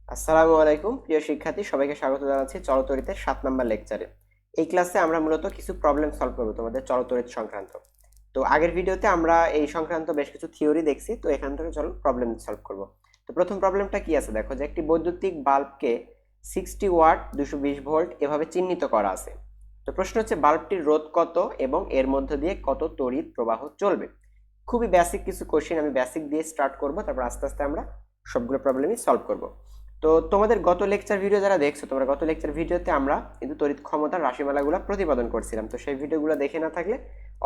আসসালামু আলাইকুম প্রিয় শিক্ষার্থী, সবাইকে স্বাগত জানাচ্ছি চলতরিতের 7 নম্বর লেকচারে। এই ক্লাসে আমরা মূলত কিছু প্রবলেম সলভ করব তোমাদের চলতরিত সংক্রান্ত। তো আগের ভিডিওতে আমরা এই সংক্রান্ত বেশ কিছু থিওরি দেখছি, তো এখান থেকে চলো প্রবলেম সলভ করব। তো প্রথম প্রবলেমটা কি আছে দেখো, যে একটি বৈদ্যুতিক বাল্বকে 60 ওয়াট 220 ভোল্ট এভাবে চিহ্নিত করা আছে। তো প্রশ্ন হচ্ছে বাল্বটির রোধ কত এবং এর মধ্য দিয়ে কত তড়িৎ প্রবাহ চলবে। খুবই বেসিক কিছু কোশ্চেন, আমি বেসিক দিয়ে স্টার্ট করব, তারপর আস্তে আস্তে আমরা সবগুলো প্রবলেমই সলভ করব। তো তোমাদের গত লেকচার ভিডিও যারা দেখছো, তোমরা গত লেকচার ভিডিওতে আমরা কিন্তু তড়িৎ ক্ষমতার রাশিমালাগুলো প্রতিপাদন করছিলাম। তো সেই ভিডিওগুলো দেখে না থাকলে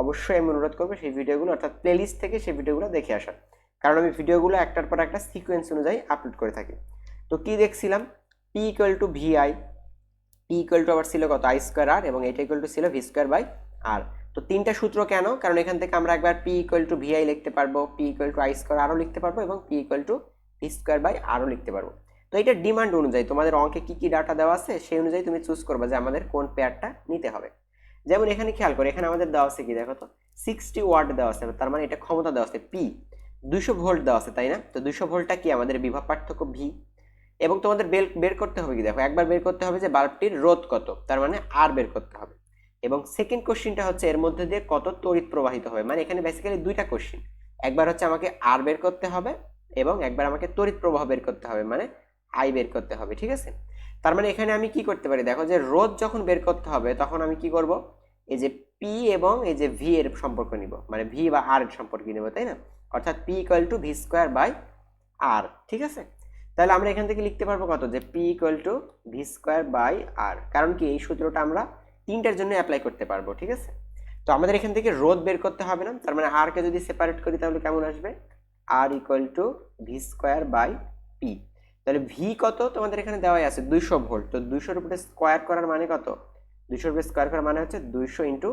অবশ্যই আমি অনুরোধ করবো সেই ভিডিওগুলো অর্থাৎ প্লেলিস্ট থেকে সেই ভিডিওগুলো দেখে আসার, কারণ আমি ভিডিওগুলো একটার পর একটা সিকোয়েন্স অনুযায়ী আপলোড করে থাকি। তো কি দেখছিলাম, P equal to VI, P equal to আবার ছিল কত আই স্কোয়ার আর, এবং এটা ইকুয়াল টু ছিল ভি স্কোয়ার বাই আর। তো তিনটা সূত্র কেন, কারণ এখান থেকে আমরা একবার পি ইকুয়াল টু ভিআই লিখতে পারবো, P equal to I square আরও লিখতে পারবো, এবং P equal to V square by আরও লিখতে পারবো। তো এটা ডিমান্ড অনুযায়ী তোমাদের অঙ্কে কি কি ডাটা দেওয়া আছে সেই অনুযায়ী তুমি চুজ করবে যে আমাদের কোন পেয়ারটা নিতে হবে। যেমন এখানে খেয়াল করে, এখানে আমাদের দেওয়া আছে কি দেখো তো, 60 ওয়াট দেওয়া আছে, তার মানে এটা ক্ষমতা দেওয়া আছে পি, 200 ভোল্ট দেওয়া আছে তাই না। তো 200 ভোল্টটা কি আমাদের বিভব পার্থক্য ভি, এবং তোমাদের বের করতে হবে কি দেখো, একবার বের করতে হবে যে বাল্বটির রোধ কত, তার মানে আর বের করতে হবে। এবং সেকেন্ড কোশ্চেনটা হচ্ছে এর মধ্যে দিয়ে কত তড়িৎ প্রবাহিত হবে, মানে এখানে বেসিক্যালি দুইটা কোশ্চেন, একবার হচ্ছে আমাকে আর বের করতে হবে এবং একবার আমাকে তড়িৎ প্রবাহ বের করতে হবে, মানে আই বের করতে হবে, ঠিক আছে। তার মানে এখানে আমি কি করতে পারি দেখো, যে রোধ যখন বের করতে হবে তখন আমি কি করব, এই যে পি এবং এই যে ভি এর সম্পর্ক নিব, মানে ভি বা আর এর সম্পর্ক নিব, তাই না। অর্থাৎ P equal to V square by R, ঠিক আছে। তাহলে আমরা এখান থেকে লিখতে পারবো কত, যে P equal to V square by R, কারণ কি এই সূত্রটা আমরা তিনটার জন্য অ্যাপ্লাই করতে পারবো, ঠিক আছে। তো আমাদের এখান থেকে রোধ বের করতে হবে না, তার মানে আর কে যদি সেপারেট করি তাহলে কেমন আসবে, R equal to V square by P. তাহলে ভি কত তোমাদের এখানে দেওয়াই আছে 200 ভোল্ট, তো 200 এর উপরে স্কোয়ার করার মানে কত, 200 এর উপরে স্কোয়ার করার মানে হচ্ছে 200 ইন্টু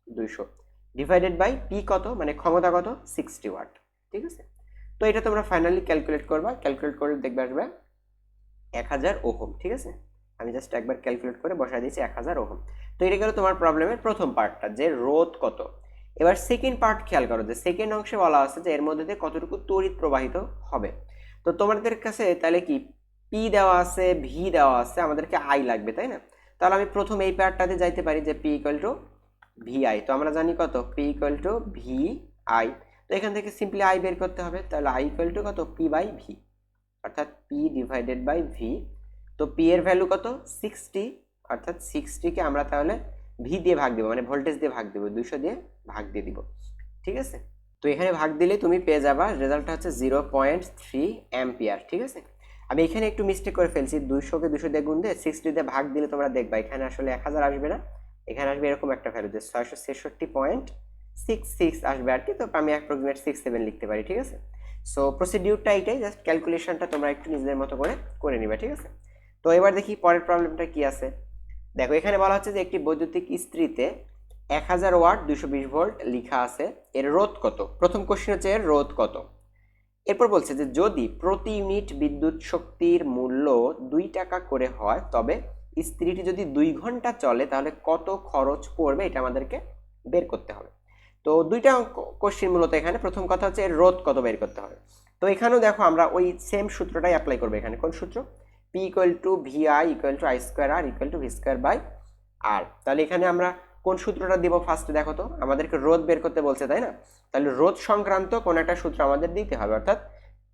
200 ডিভাইডেড বাই পি কত, মানে ক্ষমতা কত 60 ওয়াট, ঠিক আছে। তো এটা তোমরা ফাইনালি ক্যালকুলেট করবা, ক্যালকুলেট করে দেখবে আসবে 1000 ওহম, ঠিক আছে। আমি জাস্ট একবার ক্যালকুলেট করে বসাই দিয়েছি 1000 ওহম। তো এটা গেল তোমার প্রবলেমের প্রথম পার্টটা, যে রোধ কত। এবার সেকেন্ড পার্ট খেয়াল করো, যে সেকেন্ড অংশে বলা আছে যে এর মধ্যে দিয়ে কতটুকু তড়িৎ প্রবাহিত হবে। তো তোমাদের কাছে তাহলে কি পি দেওয়া আছে, ভি দেওয়া আছে, আমাদেরকে আই লাগবে তাই না। তাহলে আমি প্রথম এই পার্টটাতে যাইতে পারি, যে P equal to V I. তো আমরা জানি কত, P equal to V I. তো এখান থেকে সিম্পলি আই বের করতে হবে, তাহলে আই ইকুয়াল টু কত, পি বাই ভি, অর্থাৎ পি ডিভাইডেড বাই ভি। তো পি এর ভ্যালু কত 60, অর্থাৎ 60 কে আমরা তাহলে ভি দিয়ে ভাগ দেবো, মানে ভোল্টেজ দিয়ে ভাগ দেবো, 200 দিয়ে ভাগ দিয়ে দিব, ঠিক আছে। তো এখানে ভাগ দিলে তুমি পেয়ে যাবা রেজাল্টটা হচ্ছে 0.3 অ্যাম্পিয়ার, ঠিক আছে। আমি এখানে একটু মিস্টেক করে ফেলছি, 200 কে 200 দিয়ে গুণ দিয়ে 60 দিয়ে ভাগ দিলে তোমরা দেখবা এখানে আসলে 1000 আসবে না, এখানে আসবে এরকম একটা ভ্যালু, যে 666.66 আসবে আর কি। তো আমি অ্যাপ্রক্সিমেট 67 লিখতে পারি, ঠিক আছে। সো প্রসিডিউরটা এটাই, জাস্ট ক্যালকুলেশনটা তোমরা একটু নিজেদের মতো করে নিবে, ঠিক আছে। তো এবার দেখি পরের প্রবলেমটা কি আছে। দেখো এখানে বলা হচ্ছে যে একটি বৈদ্যুতিক ইস্ত্রিতে 1000 ওয়াট 220 ভোল্ট লেখা আছে, এর রোধ কত। প্রথম কোশ্চেন হচ্ছে এর রোধ কত। এরপর বলছে যে যদি প্রতি ইউনিট বিদ্যুৎ শক্তির মূল্য 2 টাকা করে হয়, তবে ইস্ত্রিটি যদি 2 ঘন্টা চলে তাহলে কত খরচ পড়বে, এটা আমাদেরকে বের করতে হবে। তো দুইটা কোশ্চেন মূলত এখানে, প্রথম কথা হচ্ছে এর রোধ কত বের করতে হবে। তো এখানেও দেখো আমরা ওই সেম সূত্রটাই অ্যাপ্লাই করবো। এখানে কোন সূত্র, P equal to V I equal to I square R equal to V square by R. তাহলে এখানে আমরা কোন সূত্রটা দিব ফার্স্টে, দেখো তো আমাদেরকে রোধ বের করতে বলছে তাই না। তাহলে রোধ সংক্রান্ত কোন একটা সূত্র আমাদের দিতে হবে, অর্থাৎ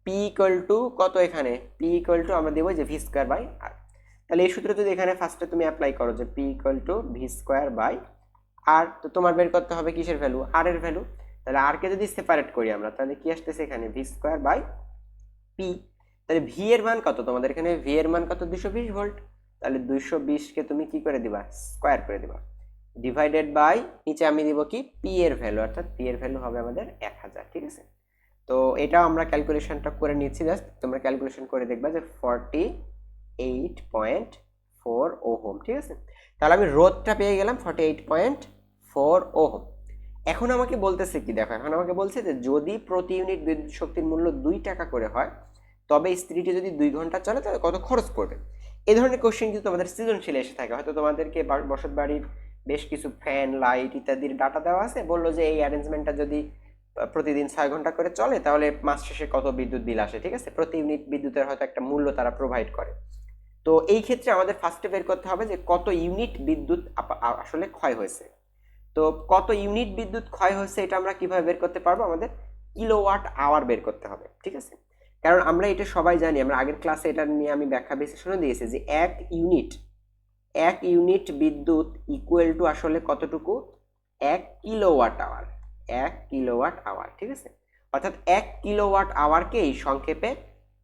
পি ইকুয়াল টু কত, এখানে পি ইকুয়াল টু আমরা দিব যে ভি স্কোয়ার বাই আর। তাহলে এই সূত্র যদি এখানে ফার্স্টে তুমি অ্যাপ্লাই করো, যে P equal to V square by R, তো তোমার বের করতে হবে কিসের ভ্যালু, আর এর ভ্যালু। তাহলে আর কে যদি সেপারেট করি আমরা, তাহলে কি আসতেছে এখানে ভি স্কোয়ার বাই পি। তাহলে ভি এর মান কত, তোমাদের এখানে ভি এর মান কত 220 ভোল্ট। তাহলে 220 কে তুমি কি করে দিবা, স্কোয়ার করে দিবা, ডিভাইডেড বাই নিচে আমি দিব কি পি এর ভ্যালু, অর্থাৎ পি এর ভ্যালু হবে আমাদের 1000, ঠিক আছে। তো এটাও আমরা ক্যালকুলেশনটা করে নিচ্ছি, জাস্ট তোমরা ক্যালকুলেশন করে দেখবা যে 48.4 ওহম, ঠিক আছে। তাহলে আমি রোধটা পেয়ে গেলাম 48.4 ওহম। এখন আমাকে বলতেছে কি দেখো, এখন আমাকে বলছে যে যদি প্রতি ইউনিট বিদ্যুৎ শক্তির মূল্য 2 টাকা করে হয়, তবে ইস্ত্রিটি যদি 2 ঘন্টা চলে তাহলে কত খরচ পড়বে। এই ধরনের কোশ্চেন কিন্তু তোমাদের সৃজনশীল এসে থাকে, হয়তো তোমাদেরকে বসত বাড়ির বেশ কিছু ফ্যান লাইট ইত্যাদির ডাটা দেওয়া আছে, বললো যে এই অ্যারেঞ্জমেন্টটা যদি প্রতিদিন 6 ঘন্টা করে চলে, তাহলে মাস শেষে কত বিদ্যুৎ বিল আসে, ঠিক আছে? প্রতি ইউনিট বিদ্যুতের হয়তো একটা মূল্য তারা প্রোভাইড করে। তো এই ক্ষেত্রে আমাদের ফার্স্টে বের করতে হবে যে কত ইউনিট বিদ্যুৎ আসলে ক্ষয় হয়েছে। তো কত ইউনিট বিদ্যুৎ ক্ষয় হয়েছে এটা আমরা কিভাবে বের করতে পারবো? আমাদের কিলোওয়াট আওয়ার বের করতে হবে, ঠিক আছে? কারণ আমরা এটা সবাই জানি, আমরা আগের ক্লাসে এটা নিয়ে আমি ব্যাখ্যা বিশ্লেষণও দিয়েছি যে এক ইউনিট বিদ্যুৎ ইকুয়াল টু আসলে কতটুকু? 1 কিলোওয়াট আওয়ার। 1 কিলোওয়াট আওয়ার, ঠিক আছে? অর্থাৎ 1 কিলোওয়াট আওয়ারকেই সংক্ষেপে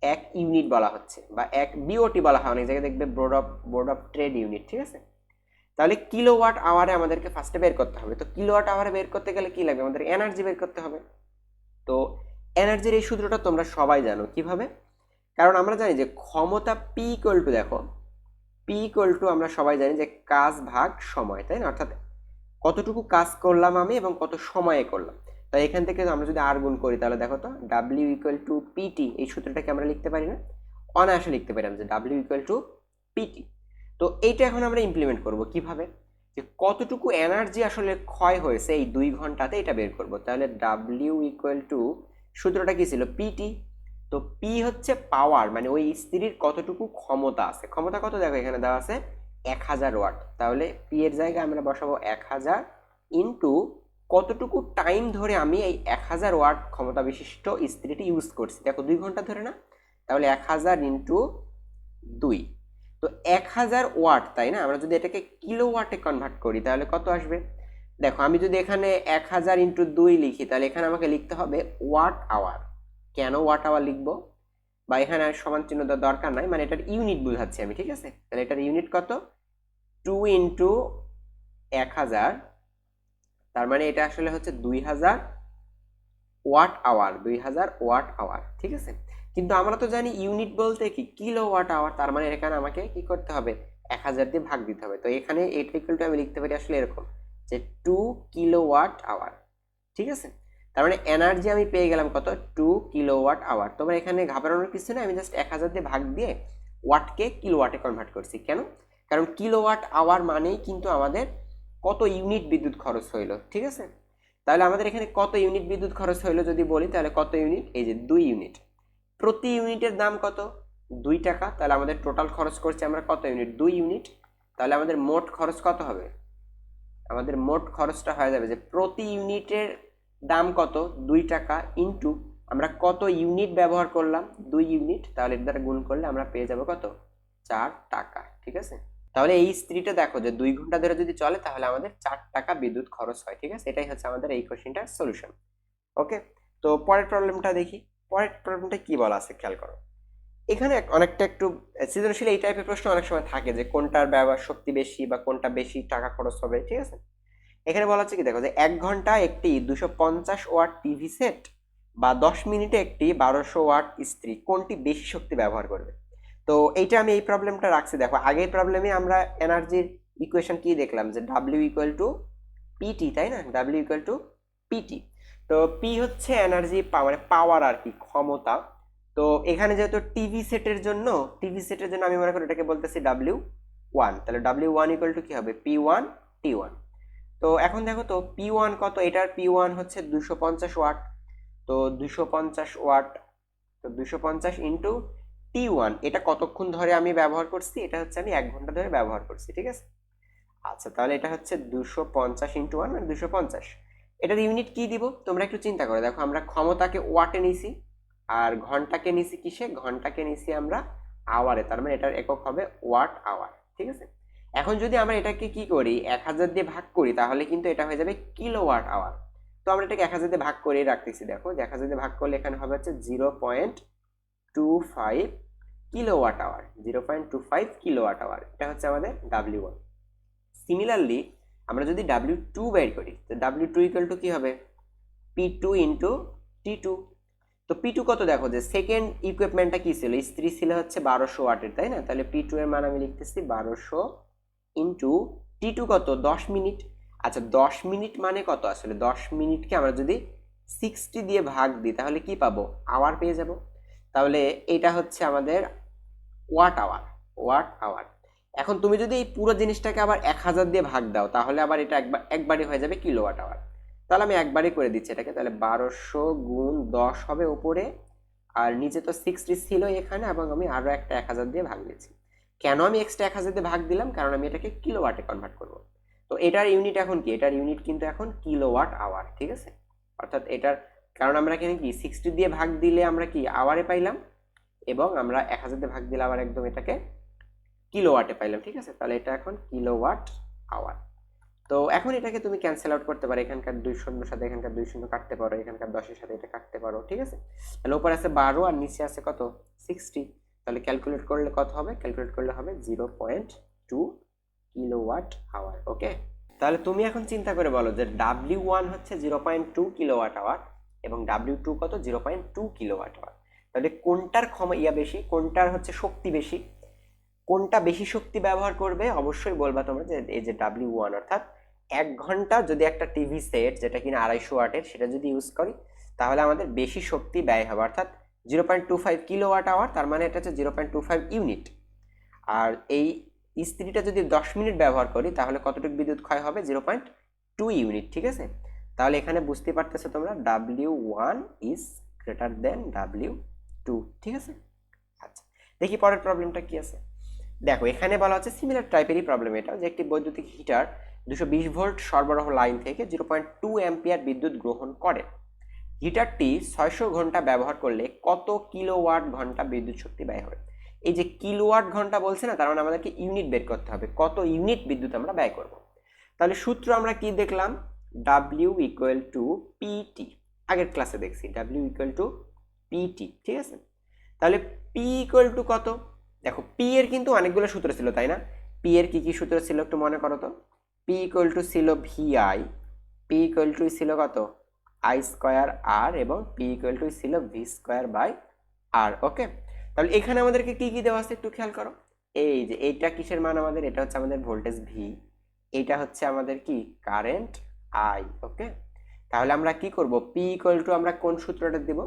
1 ইউনিট বলা হচ্ছে, বা 1 বিওটি বলা হয়, অনেক জায়গায় দেখবে বোর্ড অফ ট্রেড ইউনিট, ঠিক আছে? তাহলে কিলোওয়াট আওয়ারে আমাদেরকে ফার্স্টে বের করতে হবে। তো কিলোওয়াট আওয়ারে বের করতে গেলে কি লাগবে? আমাদের এনার্জি বের করতে হবে। তো এনার্জির এই সূত্রটা তোমরা সবাই জানো কিভাবে? কারণ আমরা জানি যে ক্ষমতা পি ইকুয়াল টু, দেখো পি ইকুয়াল টু আমরা সবাই জানি যে কাজ ভাগ সময়, তাই না? অর্থাৎ কতটুকু কাজ করলাম আমি এবং কত সময়ে করলাম। তাই এখান থেকে আমরা যদি আর গুণ করি তাহলে দেখো তো ডাব্লিউ ইকুয়াল টু পিটি, এই সূত্রটাকে আমরা লিখতে পারি না? অনায়াসে লিখতে পারি যে ডাব্লিউ ইকুয়াল টু পিটি। তো এইটা এখন আমরা ইমপ্লিমেন্ট করব কিভাবে? যে কতটুকু এনার্জি আসলে ক্ষয় হয়েছে এই 2 ঘন্টাতে, এটা বের করব। তাহলে ডাব্লিউ ইকুয়াল টু, সূত্রটা কি ছিল? পিটি। তো পি হচ্ছে পাওয়ার, মানে ওই ইস্ত্রির কতটুকু ক্ষমতা আছে। ক্ষমতা কত দেখো এখানে দেওয়া আছে 1000 ওয়াট। তাহলে পি এর জায়গায় আমরা বসাবো 1000 ইন্টু কতটুকু টাইম ধরে আমি এই 1000 ওয়াট ক্ষমতা বিশিষ্ট ইস্ত্রিটি ইউজ করছি। দেখো 2 ঘন্টা ধরে না? তাহলে 1000 ইন্টু 2, তো 1000 ওয়াট, তাই না? আমরা যদি এটাকে কিলোওয়াটে কনভার্ট করি তাহলে কত আসবে? দেখো আমি যদি এখানে 1000 ইন্টু 2 লিখি তাহলে এখানে আমাকে লিখতে হবে ওয়াট আওয়ার। কেন ওয়াট আওয়ার লিখবো? বা এখানে আর সমান চিহ্ন দেওয়ার দরকার নাই, মানে এটার ইউনিট বুঝাচ্ছি আমি, ঠিক আছে? তাহলে এটার ইউনিট কত? 2 ইন্টু 1000, তার মানে এটা আসলে হচ্ছে 2000 ওয়াট আওয়ার। 2000 ওয়াট আওয়ার, ঠিক আছে? কিন্তু আমরা তো জানি ইউনিট বলতে কি কিলোওয়াট আওয়ার, তার মানে এখানে আমাকে কি করতে হবে? 1000 দিয়ে ভাগ দিতে হবে। তো এখানে এটা ইকুয়াল টু আমি লিখতে পারি আসলে এরকম যে 2 কিলোওয়াট আওয়ার, ঠিক আছে? তার মানে এনার্জি আমি পেয়ে গেলাম কত? 2 কিলোওয়াট আওয়ার। তোমরা এখানে ঘাবড়ানোর কিছু নেই, আমি জাস্ট 1000 দিয়ে ভাগ দিয়ে ওয়াটকে কিলোওয়াটে কনভার্ট করছি। কেন? কারণ কিলোওয়াট আওয়ার মানেই কিন্তু আমাদের কত ইউনিট বিদ্যুৎ খরচ হইলো, ঠিক আছে? তাহলে আমাদের এখানে কত ইউনিট বিদ্যুৎ খরচ হইলো যদি বলি, তাহলে কত ইউনিট? এই যে 2 ইউনিট। প্রতি ইউনিটের দাম কত? 2 টাকা। তাহলে আমাদের টোটাল খরচ করছি আমরা কত ইউনিট? 2 ইউনিট। তাহলে আমাদের মোট খরচ কত হবে? আমাদের মোট খরচটা হয়ে যাবে যে প্রতি ইউনিটের দাম কত? 2 টাকা ইন্টু আমরা কত ইউনিট ব্যবহার করলাম? 2 ইউনিট। তাহলে এর দ্বারা গুণ করলে আমরা পেয়ে যাব কত? 4 টাকা, ঠিক আছে? তাহলে এই স্ত্রীটা দেখো যে 2 ঘন্টা ধরে যদি চলে তাহলে আমাদের 4 টাকা বিদ্যুৎ খরচ হয়, ঠিক আছে? এটাই হচ্ছে আমাদের এই কোশ্চেনটার সলিউশন। ওকে, তো পরের প্রবলেমটা দেখি। পরের প্রবলেমটা কি বলা আছে খেয়াল করো। এখানে অনেকটা একটু সৃজনশীল এই টাইপের প্রশ্ন অনেক সময় থাকে যে কোনটার ব্যবহার শক্তি বেশি বা কোনটা বেশি টাকা খরচ হবে, ঠিক আছে? এখানে বলা হচ্ছে কি দেখো যে 1 ঘন্টা একটি 250 ওয়াট টিভি সেট বা 10 মিনিটে একটি 1200 ওয়াট ইস্ত্রি কোনটি বেশি শক্তি ব্যবহার করবে? তো এইটা আমি এই প্রবলেমটা রাখছি। দেখো আগের প্রবলেমে আমরা এনার্জির ইকুয়েশন কি দেখলাম যে ডাব্লিউ ইকুয়াল টু পিটি, তাই না? W equal to PT. তো পি হচ্ছে এনার্জি, মানে পাওয়ার আর কি, ক্ষমতা। তো এখানে যেহেতু টিভি সেটের জন্য আমি মনে করি এটাকে বলতেছি ডাব্লিউ 1। তাহলে ডাব্লিউ 1 ইকুয়াল টু কি হবে? P1 T1। তো এখন দেখো তো P1 কত? এটার P1 হচ্ছে 250 ওয়াট। তো 250 ওয়াট, তো 250 ইন্টু T1, এটা কতক্ষণ ধরে আমি ব্যবহার করছি? এটা হচ্ছে আমি 1 ঘন্টা ধরে ব্যবহার করছি, ঠিক আছে? আচ্ছা, তাহলে এটা হচ্ছে 250 ইন্টু 1 মানে 250। এটার ইউনিট কি দিব তোমরা একটু চিন্তা করে দেখো। আমরা ক্ষমতাকে ওয়াটে নিছি আর ঘন্টাকে নিছি কিসে? ঘন্টাকে নিছি আমরা আওয়ারে, তার মানে এটার একক হবে ওয়াট আওয়ার, ঠিক আছে? এখন যদি আমরা এটাকে কি করি 1000 দিয়ে ভাগ করি তাহলে কিন্তু এটা হয়ে যাবে কিলোওয়াট আওয়ার। তো আমরা এটাকে 1000 দিয়ে ভাগ করে রাখতেছি। দেখো যে 1000 দিয়ে ভাগ করলে এখানে হবে হচ্ছে 0.25 কিলোওয়াট আওয়ার। 0.25 কিলোওয়াট আওয়ার, এটা হচ্ছে আমাদের ডাব্লিউ 1। সিমিলারলি আমরা যদি ডাব্লিউ 2 বের করি তো ডাব্লিউ 2 ইকুয়াল টু কি হবে? P2 into T2। তো P2 কত? দেখো যে সেকেন্ড ইকুইপমেন্টটা কি ছিল? ইস্ত্রি ছিল হচ্ছে 1200 ওয়াটের, তাই না? তাহলে P2 এর মান আমি লিখতেছি 1200 ইন্টু T2 কত? 10 মিনিট। আচ্ছা 10 মিনিট মানে কত আসলে? 10 মিনিটকে আমরা যদি 60 দিয়ে ভাগ দিই তাহলে কি পাবো? আওয়ার পেয়ে যাব। তাহলে এটা হচ্ছে আমাদের ওয়াট আওয়ার। এখন তুমি যদি এই পুরো জিনিসটাকে আবার 1000 দিয়ে ভাগ দাও তাহলে আবার এটা একবারই হয়ে যাবে কিলোওয়াট আওয়ার। তাহলে আমি একবারই করে দিচ্ছি এটাকে, তাহলে 1200 গুণ 10 হবে উপরে, আর নিচে তো 60 ছিল এখানে, এবং আমি আরো একটা 1000 দিয়ে ভাগ দিয়েছি। কেন আমি এক্সট্রা 1000 দিয়ে ভাগ দিলাম? কারণ আমি এটাকে কিলোওয়াটে কনভার্ট করব। তো এটার ইউনিট এখন কি? এটার ইউনিট কিন্তু এখন কিলোওয়াট আওয়ার, ঠিক আছে? অর্থাৎ এটার, কারণ আমরা এখানে কি 60 দিয়ে ভাগ দিলে আমরা কি আওয়ারে পাইলাম, এবং আমরা 1000 দিয়ে ভাগ দিলে আবার একদম এটাকে কিলোওয়াটে পাইলাম, ঠিক আছে? তাহলে এটা এখন কিলোওয়াট আওয়ার। তো এখন এটাকে তুমি ক্যান্সেল আউট করতে পারো, এখানকার 2 শূন্যর সাথে এখানকার 2 শূন্য কাটতে পারো, এখানকার 10 এর সাথে এটা কাটতে পারো, ঠিক আছে? তাহলে উপরে আছে 12 আর নিচে আছে কত? 60। তাহলে ক্যালকুলেট করলে কত হবে? ক্যালকুলেট করলে হবে 0.2 কিলোওয়াট আওয়ার। ওকে, তাহলে তুমি এখন চিন্তা করে বলো যে W1 হচ্ছে 0.2 কিলোওয়াট আওয়ার এবং W2 কত? 0.2 কিলোওয়াট আওয়ার। তাহলে কোনটার বেশি, কোনটার হচ্ছে শক্তি বেশি, কোনটা বেশি শক্তি ব্যবহার করবে? অবশ্যই বলবা তোমরা যে এই যে W1, অর্থাৎ 1 ঘন্টা যদি একটা টিভি সেট যেটা কিনা 250 ওয়াটের সেটা যদি ইউজ করি, তাহলে আমাদের বেশি শক্তি ব্যয় হবে, অর্থাৎ 0.25 কিলোওয়াট আওয়ার, তার মানে এটা হচ্ছে 0.25 ইউনিট। আর এই ইস্ত্রিটা যদি 10 মিনিট ব্যবহার করি তাহলে কতটুকু বিদ্যুৎ ক্ষয় হবে? 0.2 ইউনিট, ঠিক আছে? তাহলে এখানে বুঝতে পারতেছো তোমরা W1 is greater than W2, ঠিক আছে? আচ্ছা, দেখি পরের প্রবলেমটা কি আছে। দেখো এখানে বলা হচ্ছে সিমিলার টাইপেরই প্রবলেম এটা, যে একটি বৈদ্যুতিক হিটার 220 ভোল্ট সরবরাহ লাইন থেকে 0.2 অ্যাম্পিয়ার বিদ্যুৎ গ্রহণ করে। হিটারটি 600 ঘন্টা ব্যবহার করলে কত কিলোওয়াট ঘন্টা বিদ্যুৎ শক্তি ব্যয় হবে? এই যে কিলোওয়াট ঘন্টা বলছে না, তার মানে আমাদেরকে ইউনিট বের করতে হবে, কত ইউনিট বিদ্যুৎ আমরা ব্যয় করব। তাহলে সূত্র আমরা কি দেখলাম? W ইকুয়াল টু পিটি, আগের ক্লাসে দেখছি W ইকুয়াল টু পিটি, ঠিক আছে? তাহলে P ইকুয়াল টু কত? দেখো P এর কিন্তু অনেকগুলো সূত্র ছিল, তাই না? P এর কি কি সূত্র ছিল একটু মনে করো তো। P ইকুয়াল টু ছিল VI, P ইকুয়াল টু ছিল কত? I স্কয়ার R, এবং P ইকুয়াল টু ছিল V স্কয়ার বাই R। ওকে, তাহলে এখানে আমাদেরকে কি কি দেওয়া আছে একটু খেয়াল করো। এই যে এইটা কিসের মান আমাদের? এটা হচ্ছে আমাদের ভোল্টেজ V, এইটা হচ্ছে আমাদের কি কারেন্ট I। ওকে, তাহলে আমরা কি করব? P ইকুয়াল টু আমরা কোন সূত্রটা দেব?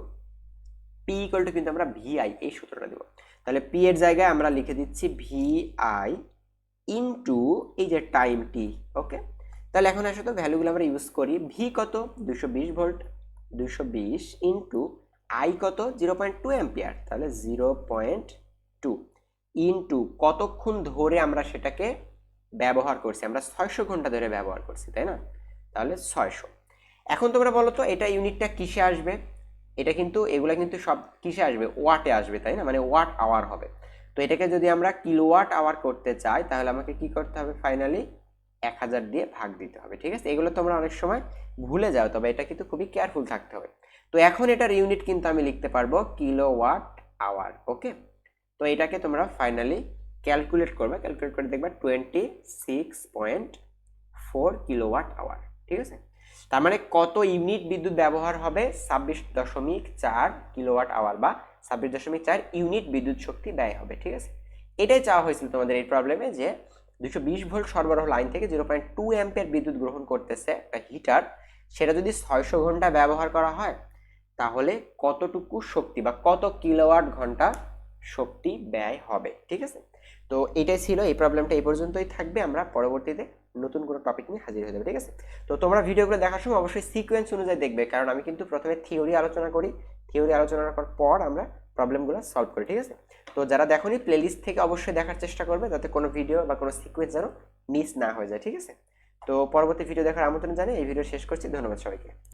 P ইকুয়াল টু কিন্তু আমরা VI এই সূত্রটা দেব। তাহলে P এর জায়গায় আমরা লিখে দিচ্ছি VI ইনটু এই যে টাইম T। ওকে, তাহলে এখন আসলে তো ভ্যালুগুলো আমরা ইউজ করি। V কত? 220 ভোল্ট, 220 ইনটু I কত? 0.2 অ্যাম্পিয়ার, তাহলে 0.2 ইনটু কতক্ষণ ধরে আমরা সেটাকে ব্যবহার করছি? আমরা 600 ঘন্টা ধরে ব্যবহার করছি, তাই না? তাহলে 600। এখন তোমরা বলো তো এটা ইউনিটটা কিসে আসবে? এটা কিন্তু এগুলা কিন্তু সব কিসে আসবে? ওয়াটে আসবে, তাই না? মানে ওয়াট আওয়ার হবে। তো এটাকে যদি আমরা কিলোওয়াট আওয়ার করতে চাই তাহলে আমাকে কি করতে হবে? ফাইনালি 1000 দিয়ে ভাগ দিতে হবে, ঠিক আছে? এগুলো তোমরা অনেক সময় ভুলে যাও, তবে এটা কিন্তু খুবই কেয়ারফুল থাকতে হবে। তো এখন এটার ইউনিট কিন্তু আমি লিখতে পারবো কিলোওয়াট আওয়ার। ওকে, তো এটাকে তোমরা ফাইনালি ক্যালকুলেট করবে, ক্যালকুলেট করে দেখবে 26.4 কিলোওয়াট আওয়ার, ঠিক আছে? তার মানে কত ইউনিট বিদ্যুৎ ব্যবহার হবে? 26.4 কিলোওয়াট আওয়ার, বা 26.4 ইউনিট বিদ্যুৎ শক্তি ব্যয় হবে, ঠিক আছে? এটাই চাওয়া হয়েছিল তোমাদের এই প্রবলেমে, যে 220 ভোল্ট সরবরাহ লাইন থেকে 0.2 অ্যাম্পিয়ার বিদ্যুৎ গ্রহণ করতেছে একটা হিটার, সেটা যদি 600 ঘন্টা ব্যবহার করা হয় তাহলে কতটুকু শক্তি বা কত কিলোওয়াট ঘন্টা শক্তি ব্যয় হবে, ঠিক আছে? তো এটাই ছিল, এই প্রবলেমটা এই পর্যন্তই থাকবে। আমরা পরবর্তীতে নতুন কোনো টপিক নিয়ে হাজির হয়ে যাবে, ঠিক আছে? তো তোমরা ভিডিওগুলো দেখার সময় অবশ্যই সিকোয়েন্স অনুযায়ী দেখবে, কারণ আমি কিন্তু প্রথমে থিওরি আলোচনা করি, থিওরি আলোচনা করার পর আমরা প্রবলেমগুলো সলভ করি, ঠিক আছে? তো যারা দেখোনি প্লেলিস্ট থেকে অবশ্যই দেখার চেষ্টা করবে, যাতে কোনো ভিডিও বা কোনো সিকোয়েন্স যেন মিস না হয়ে যায়, ঠিক আছে? তো পরবর্তী ভিডিও দেখার আমন্ত্রণ জানিয়ে এই ভিডিও শেষ করছি। ধন্যবাদ সবাইকে।